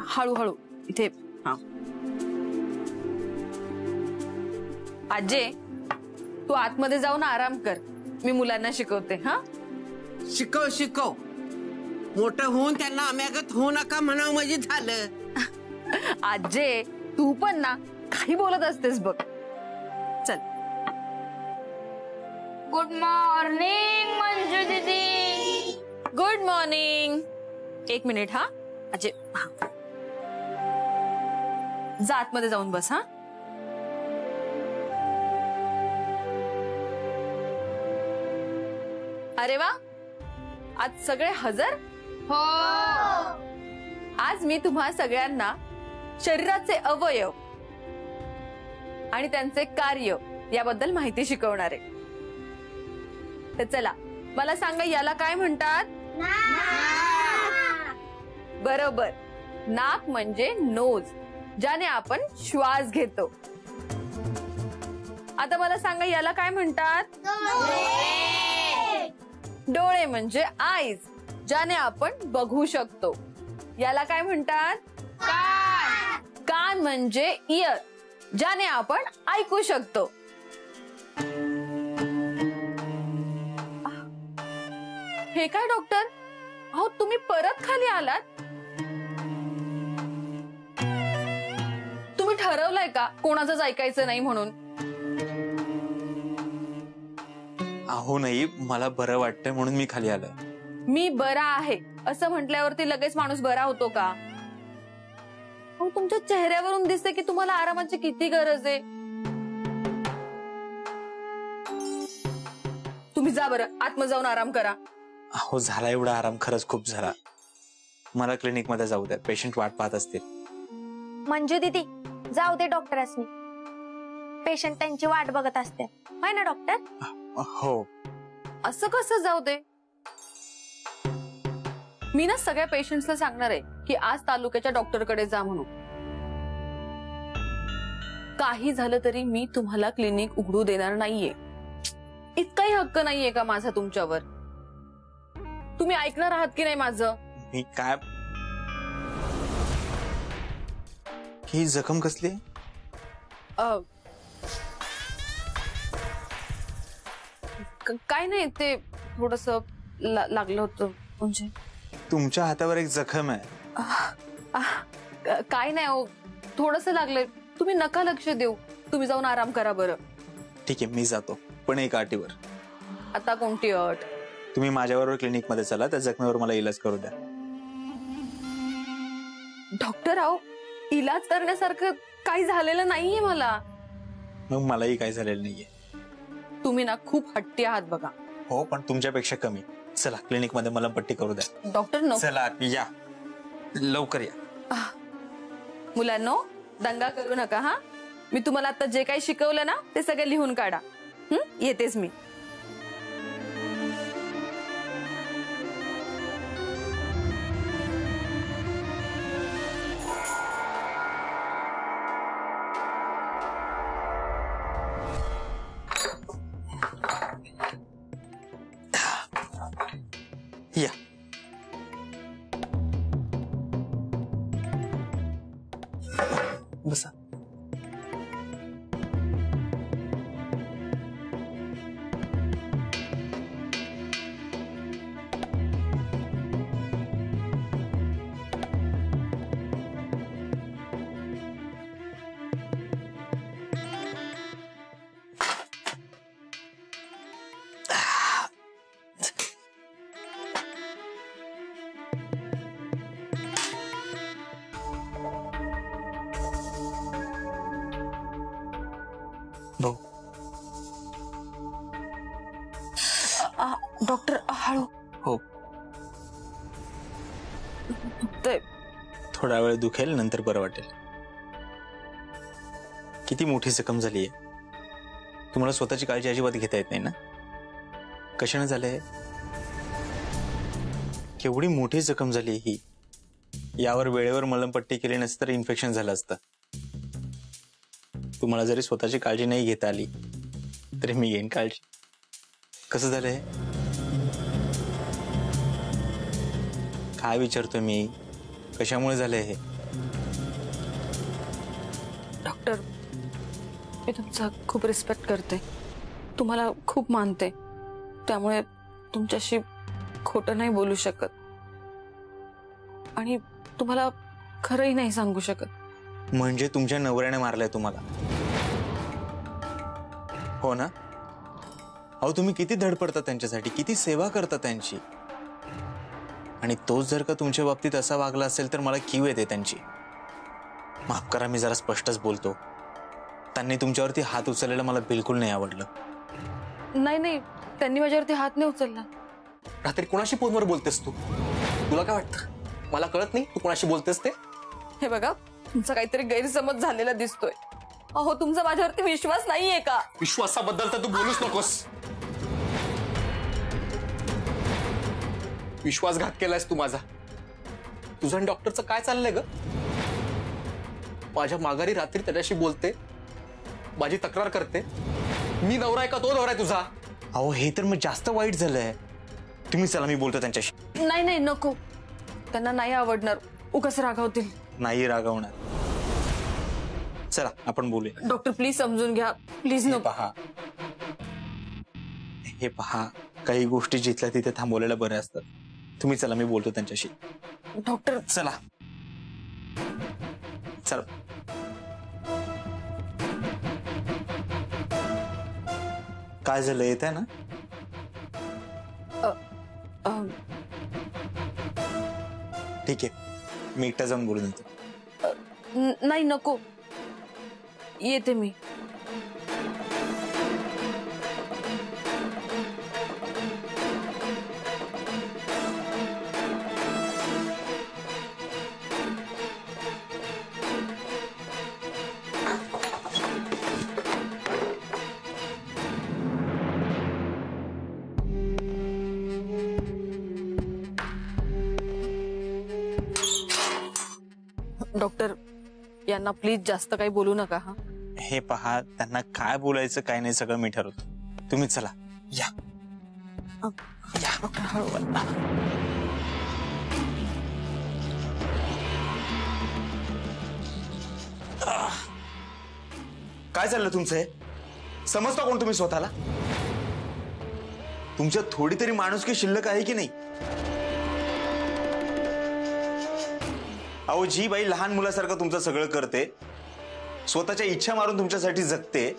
हळूहळू इथे. हा आजे, तू आतमध्ये जाऊन आराम कर, मी मुलांना शिकवते. हा शिकव शिकव, मोठं होऊन त्यांना अम्यागत होऊ नका म्हणावं म्हणजे झालं. आजे तू पण ना काही बोलत असतेस बघ. चल. गुड मॉर्निंग मंजू दीदी. Good morning. एक मिनिट. हा अजय, जा आतमध्ये जाऊन बस. हा अरे वा, आज सगळे हजर हो. आज मी तुम्हा सगळ्यांना शरीराचे अवयव आणि त्यांचे कार्य याबद्दल माहिती शिकवणार आहे. तर चला मला सांगा, याला काय म्हणतात? बरोबर, नाक म्हणजे नोज, ज्याने आपण श्वास घेतो. आता मला सांगा, याला काय म्हणतात? डोळे म्हणजे आईज, ज्याने आपण बघू शकतो. याला काय म्हणतात? कान म्हणजे इयर, ज्याने आपण ऐकू शकतो. हे काय डॉक्टर, अहो तुम्ही परत खाली आलात? तुम्ही ठरवलंय का कोणाचंच ऐकायचं नाही म्हणून? अहो नाही, मला बरं वाटतंय म्हणून मी खाली आलो. मी बरा आहे असं म्हटल्यावरती लगेच माणूस बरा होतो का? अहो तुमच्या चेहऱ्यावरून दिसते की तुम्हाला आरामाची किती गरज आहे. तुम्ही जा बरं, आतमध्ये जाऊन आराम करा. अहो झाला एवढा आराम, खरंच खूप झाला. मला क्लिनिक मध्ये जाऊ द्या, पेशंट वाट पाहत असतील. मंजू दीदी, जाऊ दे डॉक्टरांनी, पेशंट त्यांची वाट बघत असते. होय ना डॉक्टर? हो. असं कसं जाऊ दे? मी ना सगळ्या पेशंट्सला सांगणार आहे की आज तालुक्याच्या डॉक्टरकडे जा म्हणून. काही झालं तरी मी तुम्हाला क्लिनिक उघडू देणार नाहीये. इतकाही हक्क नाहीये का माझा तुमच्यावर? तुम्ही ऐकणार आहात की नाही माझं? मी काय, ही जखम कसली? काय नाही, ते थोडस लागलं होतं. म्हणजे तुमच्या हातावर एक जखम आहे. काय नाही हो, थोडस लागलंय. तुम्ही नका लक्ष देऊ, तुम्ही जाऊन आराम करा बरं. ठीक आहे, मी जातो, पण एक अटीवर. आता कोणती अट? तुम्ही माझ्याबरोबर क्लिनिक मध्ये चला, त्या जखमेवर मला इलाज करू द्या. डॉक्टर आहो, इलाज करण्यासारखं काही झालेलं नाहीये मला. मग मलाही काही झालेलं नाहीये. तुम्ही ना खूप हट्टी आहात बघा. हो, पण तुमच्यापेक्षा कमी. चला क्लिनिक मध्ये मला पट्टी करू द्या. डॉक्टर नो, चला या, लवकर या. मुलांनो दंगा करू नका. हा, मी तुम्हाला आता जे काही शिकवलं ना ते सगळं लिहून काढा. येतेच मी. या. बसा. डॉक्टर हळू. हो, थोडा वेळ दुखेल, नंतर बरं वाटेल. किती मोठी जखम झाली आहे, तुम्हाला स्वतःची काळजी अजिबात घेता येत नाही ना? कशाने झालंय? केवढी मोठी जखम झाली ही. यावर वेळेवर मलमपट्टी केली नसती तर इन्फेक्शन झालं असतं. तुम्हाला जरी स्वतःची काळजी नाही घेता आली तरी मी घेईन काळजी. कसं झालंय? काय विचारतोय मी? कशामुळे झालंय हे? डॉक्टर, मी तुमचा खूप रिस्पेक्ट करते, तुम्हाला खूप मानते, त्यामुळे तुमच्याशी खोटं नाही बोलू शकत आणि तुम्हाला खरंही नाही सांगू शकत. म्हणजे तुमच्या नवऱ्याने मारलंय तुम्हाला? हो ना? अहो, तुम्ही किती धडपडता त्यांच्यासाठी, किती सेवा करता त्यांची, आणि तोच जर का तुमच्या बाबतीत असा वागला असेल तर मला कीव येते त्यांची. माफ करा, मी जरा स्पष्टच बोलतो. त्यांनी तुमच्यावरती हात उचललेला मला बिलकुल नाही आवडलं. नाही नाही, त्यांनी माझ्यावरती हात नाही उचलला. रात्री कोणाशी फोनवर बोलतेस तू? तुला काय वाटतं मला कळत नाही तू कोणाशी बोलतेस ते? हे बघा, तुमचा काहीतरी गैरसमज झालेला दिसतोय. अहो, तुमचा माझ्यावरती विश्वास नाहीये का? विश्वासाबद्दल तर तू बोलूच नकोस. विश्वासघात केलायस तू माझा. तुझं आणि डॉक्टरचं काय चाललंय ग? माझ्या माघारी रात्री त्याच्याशी बोलते, माझी तक्रार करते. मी नवरा आहे का तो नवरा आहे तुझा? अहो, हे तर मग जास्त वाईट झालंय. तुम्ही चला, मी बोलतो त्यांच्याशी. नाही नाही, नको, त्यांना नाही आवडणार, उगाच रागावतील. नाही रागवणार. चला आपण बोलूया. डॉक्टर प्लीज समजून घ्या, प्लीज नको. हे पहा, काही गोष्टी जिथल्या तिथे थांबवलेल्या बऱ्या असतात. तुम्ही चला, मी बोलतो त्यांच्याशी. डॉक्टर चला चला. काय झालं, येत आहे ना? ठीक आहे, मी एकटा जाऊन बोलून येतो. नाही नको, येते मी. डॉक्टर, यांना प्लीज जास्त काही बोलू नका. हा, हे पहा, त्यांना काय बोलायचं काय नाही सगळं मी ठरवतो. तुम्ही चला, या या. काय चाललं तुमचं? हे समजता कोण तुम्ही स्वतःला? तुमच्यात थोडी तरी माणुसकी शिल्लक आहे की नाही? अहो, जी बाई लहान मुलासारखं तुमचं सगळं करते, स्वतःच्या इच्छा मारून तुमच्यासाठी जगते,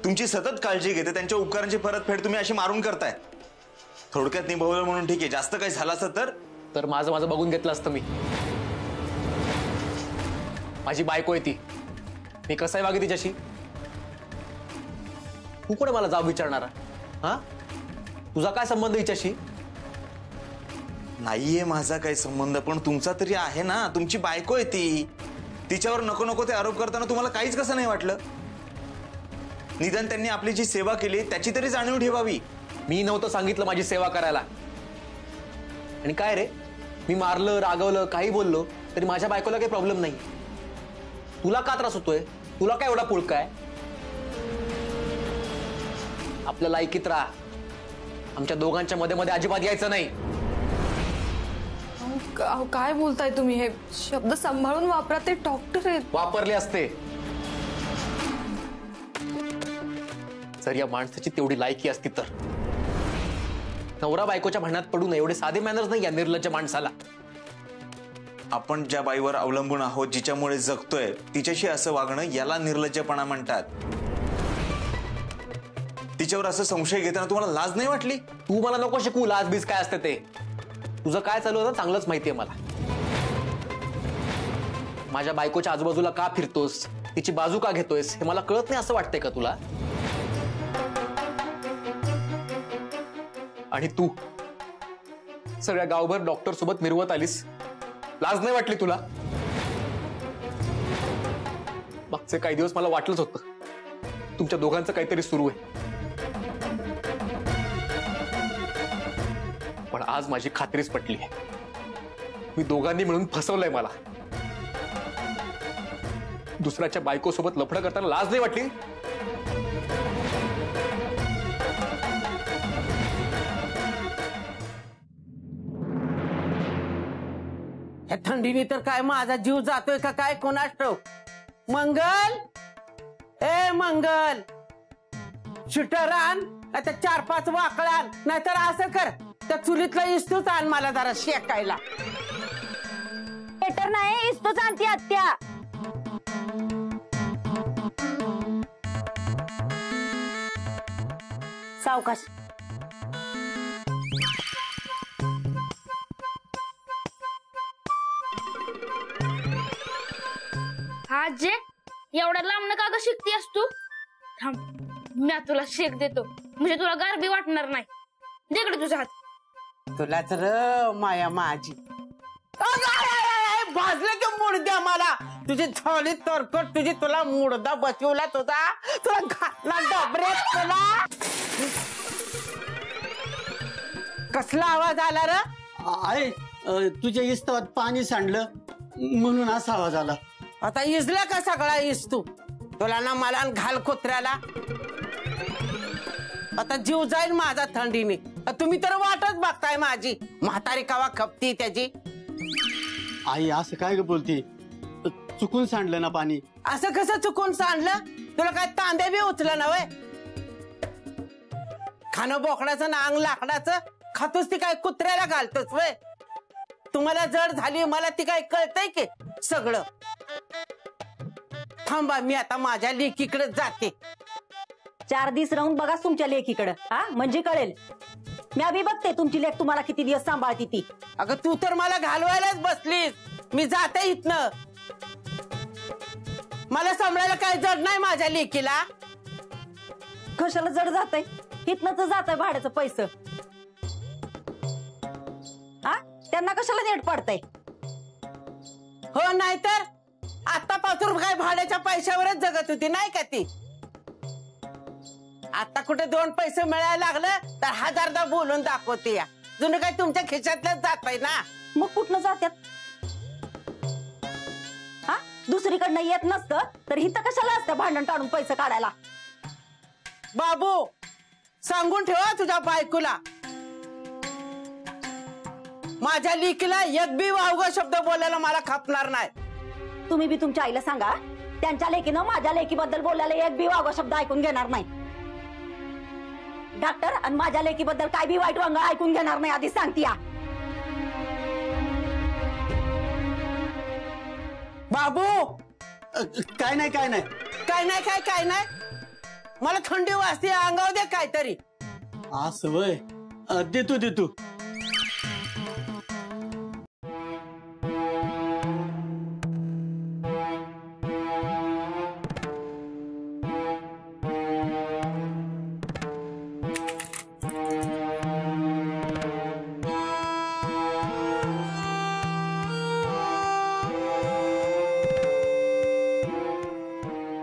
तुमची सतत काळजी घेते, त्यांच्या उपकारांची परतफेड तुम्ही अशी मारून करताय. थोडक्यात निभावलं म्हणून ठीक आहे, जास्त काही झालं असतं तर माझं बघून घेतलं असतं मी. माझी बायको आहे ती, मी कसंही वागे तिच्याशी. तू कोण मला जाब विचारणारा? हा, तुझा काय संबंध हिच्याशी? नाहीये माझा काही संबंध, पण तुमचा तरी आहे ना. तुमची बायको आहे ती, तिच्यावर नको नको ते आरोप करताना तुम्हाला काहीच कसं नाही वाटलं? निदान त्यांनी आपली जी सेवा केली त्याची तरी जाणीव ठेवावी. मी नव्हतं सांगितलं माझी सेवा करायला. आणि काय रे, मी मारलं, रागवलं, काही बोललो तरी माझ्या बायकोला काही प्रॉब्लेम नाही. तुला का त्रास होतोय? तुला काय एवढा पुळका आहे? आपल्या लायकीत राहा, आमच्या दोघांच्या मध्ये मध्ये अजिबात यायचं नाही. अहो, काय बोलताय तुम्ही? हे शब्द सांभाळून वापरा, ते डॉक्टर आहेत. वापरले असते जर या माणसाची तेवढी लायकी असती तर. नवरा बायकोच्या भांडणात पडून एवढे साधे मॅनर्स नाही या निर्लज्ज माणसाला. आपण ज्या बाईवर अवलंबून आहोत, जिच्यामुळे जगतोय, तिच्याशी असं वागणं याला निर्लज्जपणा म्हणतात. तिच्यावर असं संशय घेताना तुम्हाला लाज नाही वाटली? तू मला नको शिकू लाज बीज काय असते ते. तुझं काय चालू होतं चांगलंच माहितीये मला. माझ्या बायकोच्या आजूबाजूला का फिरतोस, तिची बाजू का घेतोयस हे मला कळत नाही असं वाटतंय का तुला? आणि तू सगळ्या गावभर डॉक्टर सोबत मिरवत आलीस, लाज नाही वाटली तुला? मागचे काही दिवस मला वाटलंच होतं तुमच्या दोघांचं काहीतरी सुरू आहे, पण आज माझी खात्रीच पटली आहे. मी दोघांनी मिळून फसवलंय मला. दुसऱ्याच्या बायकोसोबत लफडं करताना लाज नाही वाटली? ह्या थंडीने तर काय माझा जीव जातोय का काय कोणास ठाऊक. मंगल, ए मंगल, शूटर आण, नाहीतर 4-5 वाकळ आण, नाहीतर असं कर त्या चुलीतला इस्तूच आण मला जरा शेकायला. पेटर नाही इस्तूच आणती आत्या. सावकाश. हा जे एवढ्या लांबनं का ग शिकतीस तू? थांब, मी तुला शेक देतो म्हणजे तुला गारबी वाटणार नाही. तिकडे तुझा हात. तुला तर माया माझी. भाजलं की मुडद्या मला तुझी झाली तरकट तुझी. तुला मुडदा बसवला तुझा, तुला घातला डबऱ्यात. तुला कसला आवाज आला र? आहे तुझ्या इस्तवात पाणी सांडलं म्हणून असा आवाज आला. आता इजला का सगळा इस्तू? तुला ना मला घाल कुत्र्याला. आता जीव जाईल माझा थंडीने. तुम्ही तर वाटच बघताय माझी. म्हातारी कवा खपती त्याची. आई असं काय ग बोलती? चुकून सांडलं ना पाणी. असं कसं चुकून सांडलं? तुला काय तांदे बी उचलं ना वय? खाणं बोकडाचं ना अंग लाकडाचं खातोस ती काय कुत्र्याला घालतोस वय? तुम्हाला जड झाली मला ती काय कळतंय की सगळं? थांबा, मी आता माझ्या लेकीकडे जाते. 4 दिवस राहून बघा तुमच्या लेकीकडे, हा म्हणजे कळेल. मी अभि बघते तुमची लेक तुम्हाला किती दिवस सांभाळती ती. अगं तू तर मला घालवायलाच बसलीस. मी जाते इथनं. मला सांभाळायला काय जड नाही माझ्या लेकीला. कशाला जड जातंय? इथनं तर जातंय भाड्याचं पैसे. हा त्यांना कशाला नेट पडतंय? हो नाहीतर आतापासून काय भाड्याच्या पैशावरच जगत होती नाही का ती? आता कुठे 2 पैसे मिळायला लागलं तर 1000दा बोलून दाखवते. या जुनं काय तुमच्या खिशातल्याच जात आहे ना. मग कुठनं जात्यात? हा दुसरीकडनं येत नसतं तर इथं कशाला असतं भांडण टाळून पैसे काढायला? बाबू सांगून ठेवा तुझ्या बायकोला, माझ्या लेकीला एक बी वावगा शब्द बोलायला मला खपणार नाही. तुम्ही बी तुमच्या आईला सांगा त्यांच्या लेकीनं माझ्या लेकीबद्दल बोलायला एक बी वावगा शब्द ऐकून घेणार नाही. डॉक्टर आणि माझ्या लेकीबद्दल काय बी वाईट वांगळ ऐकून घेणार नाही आधी सांगते. या बाबू काय नाही काय नाही काय नाही काय नाही. मला थंडी वाजते, अंगावर दे काहीतरी. असं वय देतो देतो.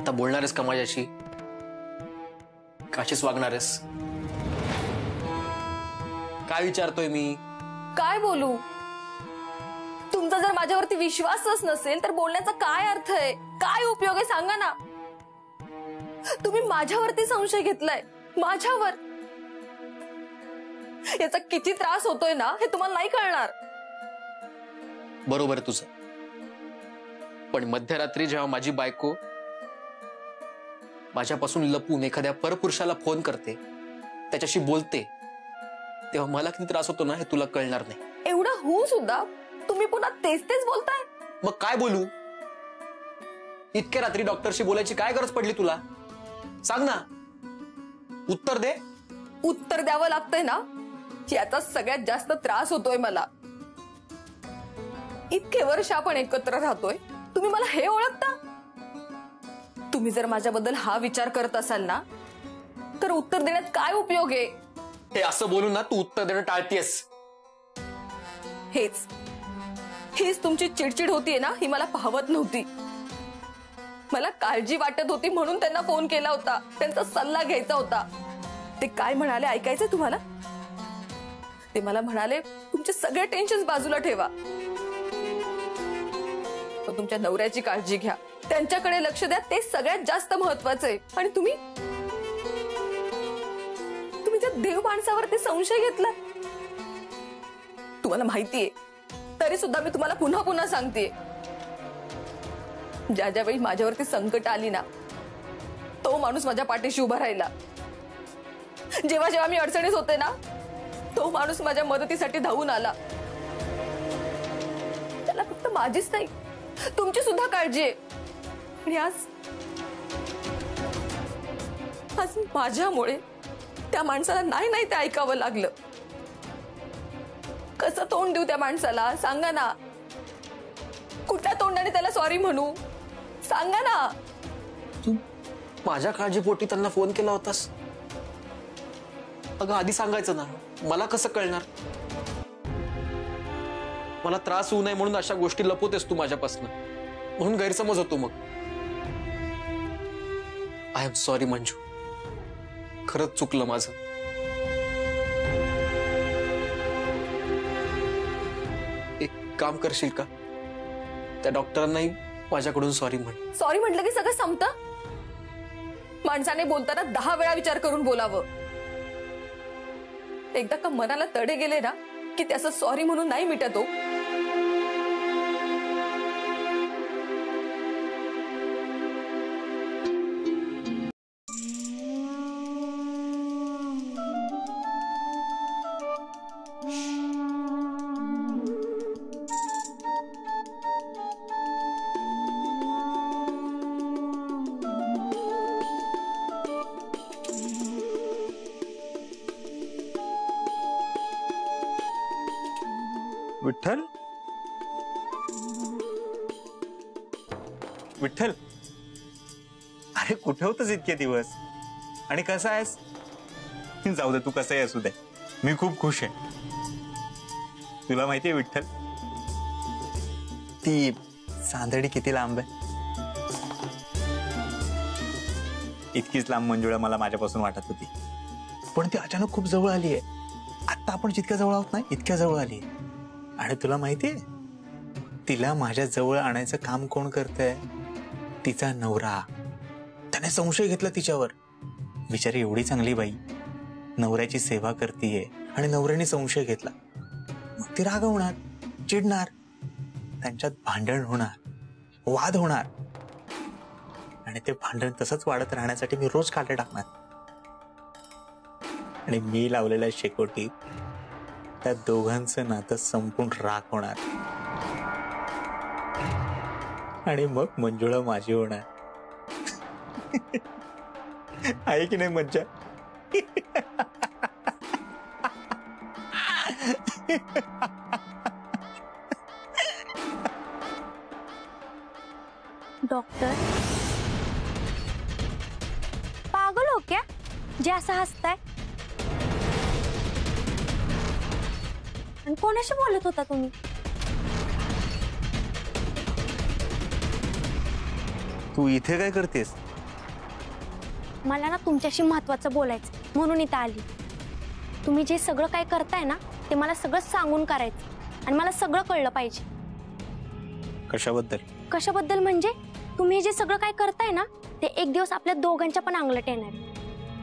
आता बोलणार आहेस का माझ्याशी? काशीच वागणार आहेस? काय विचारतोय मी? काय बोलू? तुमचा जर माझ्यावरती विश्वासच नसेल तर बोलण्याचा काय अर्थ आहे? काय उपयोग आहे सांगा ना. तुम्ही माझ्यावरती संशय घेतलाय. माझ्यावर याचा किती त्रास होतोय ना हे तुम्हाला नाही कळणार. बरोबर आहे तुझं, पण मध्यरात्री जेव्हा माझी बायको माझ्यापासून लपून एखाद्या परपुरुषाला फोन करते, त्याच्याशी बोलते, तेव्हा मला किती त्रास होतो ना हे तुला कळणार नाही. एवढं होऊन सुद्धा तुम्ही पुन्हा तेच तेच बोलताय. मग काय बोलू? इतक्या रात्री डॉक्टरशी बोलायची काय गरज पडली तुला? सांग ना, उत्तर दे. उत्तर द्यावं लागतंय ना, याचा सगळ्यात जास्त त्रास होतोय मला. इतके वर्ष आपण एकत्र राहतोय, तुम्ही मला हे ओळखता? तुम्ही जर माझ्याबद्दल हा विचार करत असाल ना तर उत्तर देण्यात काय उपयोग आहे? हे असं बोलून ना तू उत्तर देणं टाळतेस. हीच तुमची चिडचिड होतीये ना, ही मला पाहवत नव्हती. मला काळजी वाटत होती म्हणून त्यांना फोन केला होता, त्यांचा सल्ला घ्यायचा होता. ते काय म्हणाले ऐकायचंय तुम्हाला? ते मला म्हणाले तुमचे सगळे टेन्शन बाजूला ठेवा, तुमच्या नवऱ्याची काळजी घ्या, त्यांच्याकडे लक्ष द्या, ते सगळ्यात जास्त महत्वाचं आहे. आणि तुम्ही त्या देव माणसावरती संशय घेतला. तुम्हाला माहितीये तरी सुद्धा मी तुम्हाला पुन्हा पुन्हा सांगते, ज्या ज्यावेळी माझ्यावरती संकट आली ना, तो माणूस माझ्या पाठीशी उभा राहिला. जेव्हा जेव्हा मी अडचणीत होते ना, तो माणूस माझ्या मदतीसाठी धावून आला. त्याला फक्त माझीच नाही, तुमची सुद्धा काळजी आहे. आणि आज माझ्यामुळे त्या माणसाला नाही ते ऐकावं लागलं. कसं तोंड देऊ त्या माणसाला, सांगा ना. कुठल्या तोंडाने त्याला सॉरी म्हणू, सांगा ना. तू माझ्या काळजीपोटी त्यांना फोन केला होतास? अगं आधी सांगायचं ना, मला कसं कळणार? मला त्रास होऊ नये म्हणून अशा गोष्टी लपवतेस तू माझ्यापासून, म्हणून गैरसमज होतो. मग आय एम सॉरी मंजू, खरंच चुकलं माझं. एक काम करशील का, त्या डॉक्टरांनाही माझ्याकडून सॉरी म्हण. सॉरी म्हटलं की सगळं संपतं? माणसाने बोलताना 10 वेळा विचार करून बोलावं. एकदा का मनाला तडे गेले ना, की त्याचं सॉरी म्हणून नाही मिटत हो. विठ्ठल, विठ्ठल, अरे कुठे होतस इतके दिवस आणि कसा आहेस? जाऊ दे, तू कसंही असू दे, मी खूप खुश आहे. तुला माहितीये विठ्ठल, ती सांदडी किती लांब आहे? इतकीच लांब मंजुळा मला माझ्यापासून वाटत होती, पण ती अचानक खूप जवळ आली आहे. आता आपण जितक्या जवळ आहोत ना, इतक्या जवळ आली आहे. आणि तुला माहितीये, तिला माझ्या जवळ आणायचं काम कोण करतंय? तिचा नवरा. त्याने संशय घेतला तिच्यावर. बिचारी एवढी चांगली बाई नवऱ्याची सेवा करतीये आणि नवऱ्याने संशय घेतला. मग ती रागवणार, चिडणार, त्यांच्यात भांडण होणार, वाद होणार. आणि ते भांडण तसंच वाढत राहण्यासाठी मी रोज काटे टाकणार. आणि मी लावलेल्या शेकोटीत त्या दोघांचं नातं संपून राख होणार. आणि मग मंजुळा माझी होणार. आहे की नाही मज्जा? डॉक्टर पागल हो क्या, जे असं हसताय? आणि कोणाशी बोलत होता तुम्ही? तू इथे काय करतेस? मला ना तुमच्याशी महत्वाचं बोलायचं, म्हणून इथं आली. तुम्ही जे सगळं काय करताय ना, ते मला सगळं सांगून करायचं आणि मला सगळं कळलं पाहिजे. कशाबद्दल? कशाबद्दल म्हणजे तुम्ही जे सगळं काय करताय ना, ते एक दिवस आपल्या दोघांच्या पण अंगलट येणार.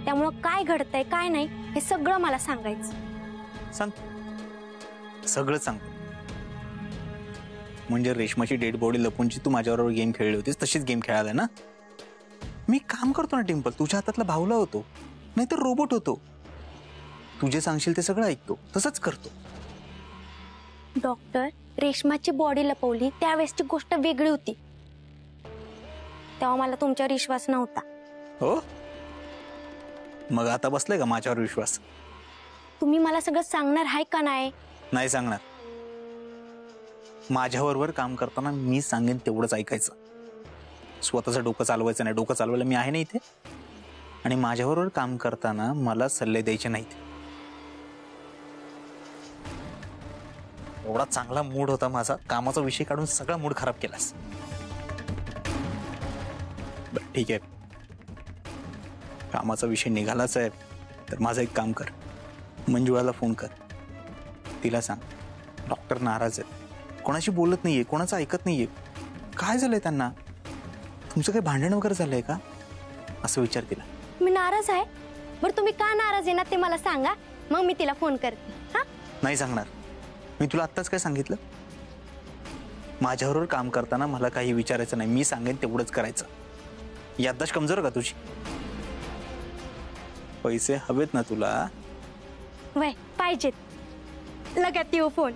त्यामुळं काय घडतंय काय नाही हे सगळं मला सांगायचं. सांग, सगळं सांग. म्हणजे रेशमाची डेड बॉडी लपूनची तू माझ्याबरोबर गेम खेळली होतीस, तशीच गेम खेळायला ना? मी काम करतो ना टिम्पल, तुझ्या हातातला भावला होतो, नाहीतर रोबोट होतो. तू जे सांगशील ते सगळं ऐकतो, तसंच करतो. डॉक्टर, रेशमाची बॉडी लपवली त्यावेळेसची गोष्ट वेगळी होती. तेव्हा मला तुमच्यावर विश्वास नव्हता. हो, मग आता बसलाय का माझ्यावर विश्वास? तुम्ही मला सगळं सांगणार आहे का नाही? नाही सांगणार. माझ्याबरोबर काम करताना मी सांगेन तेवढंच ऐकायचं. स्वतःचं डोकं चालवायचं नाही. डोकं चालवायला मी आहे ना इथे. आणि माझ्याबरोबर काम करताना मला सल्ले द्यायचे नाहीत. एवढा चांगला मूड होता माझा, कामाचा विषय काढून सगळा मूड खराब केलास. ठीक आहे, कामाचा विषय निघालाच आहे तर माझं एक काम कर, मंजुळाला फोन कर. तिला सांग डॉक्टर नाराज आहेत, कोणाशी बोलत नाहीये, कोणाचं ऐकत नाहीये. काय झालंय त्यांना? तुमचं काही भांडण वगैरे झालंय का? असं विचार तिला. मी नाराज आहे? बरं तुम्ही का नाराज आहे ना ते मला सांगा, मग मी तिला फोन करते. हा, नाही सांगणार. मी तुला आत्ताच काय सांगितलं? माझ्याबरोबर काम करताना मला काही विचारायचं नाही, मी सांगेन तेवढंच करायचं. याददाश्त कमजोर का तुझी? पैसे हवेत ना तुला? वय पाहिजेत. लगात येऊ फोन.